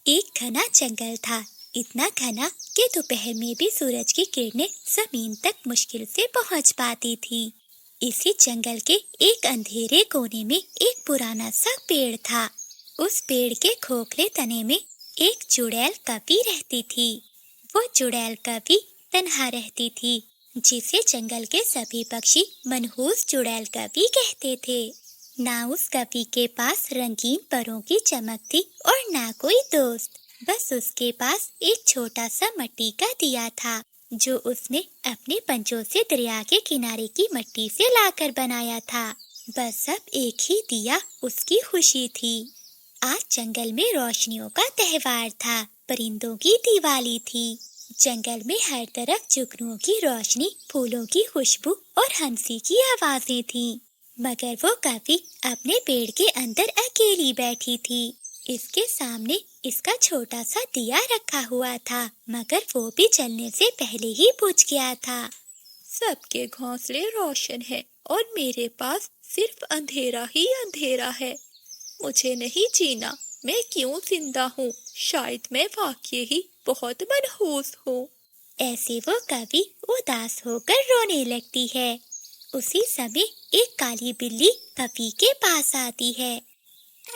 ایک گھنا جنگل تھا، اتنا گھنا کہ دوپہر میں بھی سورج کی کرنیں زمین تک مشکل سے پہنچ پاتی تھی۔ اسی جنگل کے ایک اندھیرے کونے میں ایک پرانا سا پیڑ تھا۔ اس پیڑ کے کھوکھلے تنے میں ایک چڑیل کبی رہتی تھی۔ وہ چڑیل کبی تنہا رہتی تھی، جسے جنگل کے سبھی پکشی منحوس چڑیل کبی کہتے تھے۔ نہ اس کبی کے پاس رنگین پروں کی چمک تھی اور نہ کوئی دوست، بس اس کے پاس ایک چھوٹا سا مٹی کا دیا تھا جو اس نے اپنے پنجوں سے دریا کے کنارے کی مٹی سے لا کر بنایا تھا۔ بس اب ایک ہی دیا اس کی خوشی تھی۔ آج جنگل میں روشنیوں کا تہوار تھا، پرندوں کی دیوالی تھی۔ جنگل میں ہر طرف جگنوں کی روشنی، پھولوں کی خوشبو اور ہنسی کی آوازیں تھیں، مگر وہ کبھی اپنے پیڑ کے اندر اکیلی بیٹھی تھی۔ اس کے سامنے اس کا چھوٹا سا دیا رکھا ہوا تھا، مگر وہ بھی جلنے سے پہلے ہی بجھ گیا تھا۔ سب کے گھونسلے روشن ہیں اور میرے پاس صرف اندھیرا ہی اندھیرا ہے۔ مجھے نہیں جینا، میں کیوں زندہ ہوں؟ شاید میں واقعی ہی بہت منحوس ہوں۔ ایسے وہ کبھی اداس ہو کر رونے لگتی ہے۔ اسی سمے ایک کالی بلی کبھی کے پاس آتی ہے۔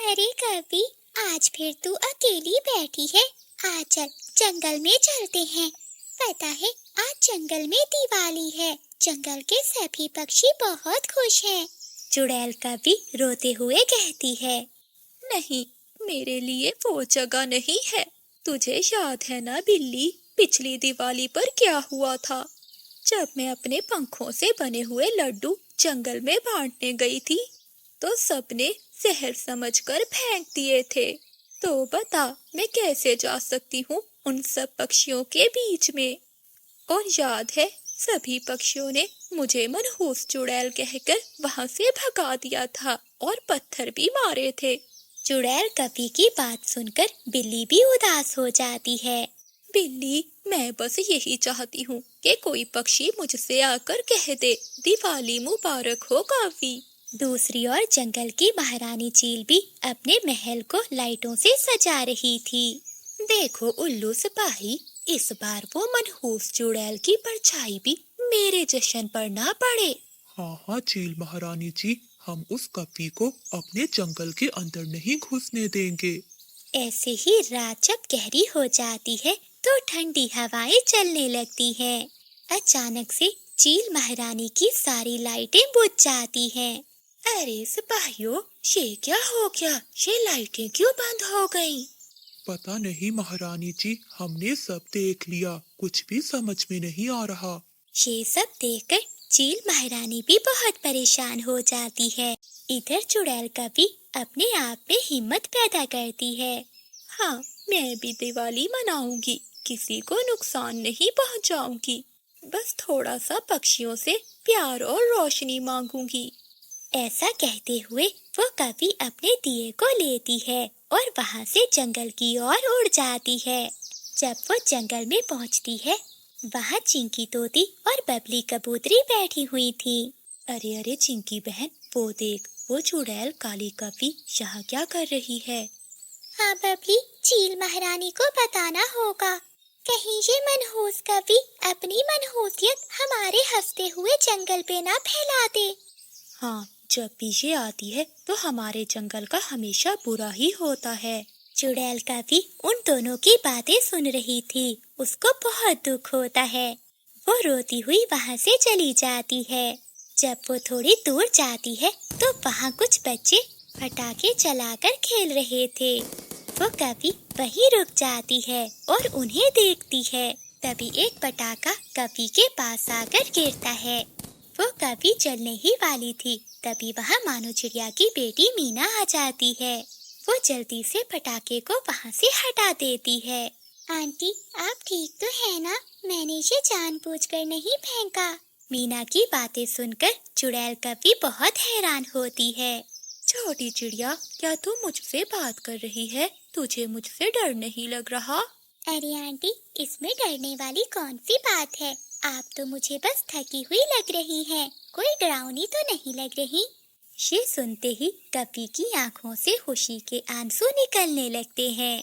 ارے کبھی، آج پھر تو اکیلی بیٹھی ہے، آج چل جنگل میں چلتے ہیں۔ پتہ ہے آج جنگل میں دیوالی ہے، جنگل کے سبھی پکشی بہت خوش ہیں۔ چڑیل کبھی روتے ہوئے کہتی ہے، نہیں، میرے لیے وہ جگہ نہیں ہے۔ تجھے یاد ہے نا بلی، پچھلی دیوالی پر کیا ہوا تھا؟ جب میں اپنے پنکھوں سے بنے ہوئے لڈو جنگل میں بانٹنے گئی تھی تو سب نے زہر سمجھ کر پھینک دیے تھے۔ تو بتا میں کیسے جا سکتی ہوں ان سب پکشیوں کے بیچ میں؟ اور یاد ہے سبھی پکشیوں نے مجھے منحوس چڑیل کہہ کر وہاں سے بھگا دیا تھا اور پتھر بھی مارے تھے۔ چڑیل کبھی کی بات سن کر بلی بھی اداس ہو جاتی ہے۔ بلی، میں بس یہی چاہتی ہوں کہ کوئی پکشی مجھ سے آ کر کہہ دے دیوالی مبارک ہو کافی۔ دوسری اور جنگل کی مہارانی چیل بھی اپنے محل کو لائٹوں سے سجا رہی تھی۔ دیکھو الو سپاہی، اس بار وہ منحوس چڑیل کی پرچھائی بھی میرے جشن پر نہ پڑے۔ ہاں ہاں چیل مہارانی جی، ہم اس کپی کو اپنے جنگل کے اندر نہیں گھسنے دیں گے۔ ایسے ہی رات جب گہری ہو جاتی ہے تو ٹھنڈی ہوائیں چلنے لگتی ہیں۔ اچانک سے چیل مہارانی کی ساری لائٹیں بجھ جاتی ہیں۔ ارے سپاہیوں، یہ کیا ہو گیا؟ یہ لائٹیں کیوں بند ہو گئیں؟ پتہ نہیں مہارانی جی، ہم نے سب دیکھ لیا، کچھ بھی سمجھ میں نہیں آ رہا۔ یہ سب دیکھ کر چیل مہارانی بھی بہت پریشان ہو جاتی ہے۔ ادھر چڑیل کبھی اپنے آپ میں ہمت پیدا کرتی ہے۔ ہاں، میں بھی دیوالی مناؤں گی، کسی کو نقصان نہیں پہنچاؤں گی، بس تھوڑا سا پکشیوں سے پیار اور روشنی مانگوں گی۔ ایسا کہتے ہوئے وہ کبھی اپنے دیے کو لیتی ہے اور وہاں سے جنگل کی اور اڑ جاتی ہے۔ جب وہ جنگل میں پہنچتی ہے، وہاں چنکی طوطی اور ببلی کبوتری بیٹھی ہوئی تھی۔ ارے ارے چنکی بہن، وہ دیکھ، وہ چڑیل کالی کبی یہاں کیا کر رہی ہے؟ ہاں ببلی، چیل مہارانی کو بتانا ہوگا، کہیں یہ منحوس کبھی اپنی منحوسیت ہمارے ہنستے ہوئے جنگل پہ نہ پھیلا دے۔ ہاں، جب بھی یہ آتی ہے تو ہمارے جنگل کا ہمیشہ برا ہی ہوتا ہے۔ چڑیل کبھی ان دونوں کی باتیں سن رہی تھی، اس کو بہت دکھ ہوتا ہے۔ وہ روتی ہوئی وہاں سے چلی جاتی ہے۔ جب وہ تھوڑی دور جاتی ہے تو وہاں کچھ بچے پٹاخے چلا کر کھیل رہے تھے۔ وہ کبھی وہیں رک جاتی ہے اور انہیں دیکھتی ہے۔ تبھی ایک پٹاخہ کبھی کے پاس آ کر گرتا ہے۔ وہ کبھی چلنے ہی والی تھی، تبھی وہاں مانو چڑیا کی بیٹی مینا آ جاتی ہے۔ وہ جلدی سے پٹاخے کو وہاں سے ہٹا دیتی ہے۔ آنٹی، آپ ٹھیک تو ہے نا؟ میں نے یہ جان بوجھ کر نہیں پھینکا۔ مینا کی باتیں سن کر چڑیل کبھی بہت حیران ہوتی ہے۔ چھوٹی چڑیا، کیا تو مجھ سے بات کر رہی ہے؟ تجھے مجھ سے ڈر نہیں لگ رہا؟ ارے آنٹی، اس میں ڈرنے والی کون سی بات ہے؟ آپ تو مجھے بس تھکی ہوئی لگ رہی ہیں، کوئی ڈراؤنی تو نہیں لگ رہی۔ یہ سنتے ہی کبھی کی آنکھوں سے خوشی کے آنسو نکلنے لگتے ہیں۔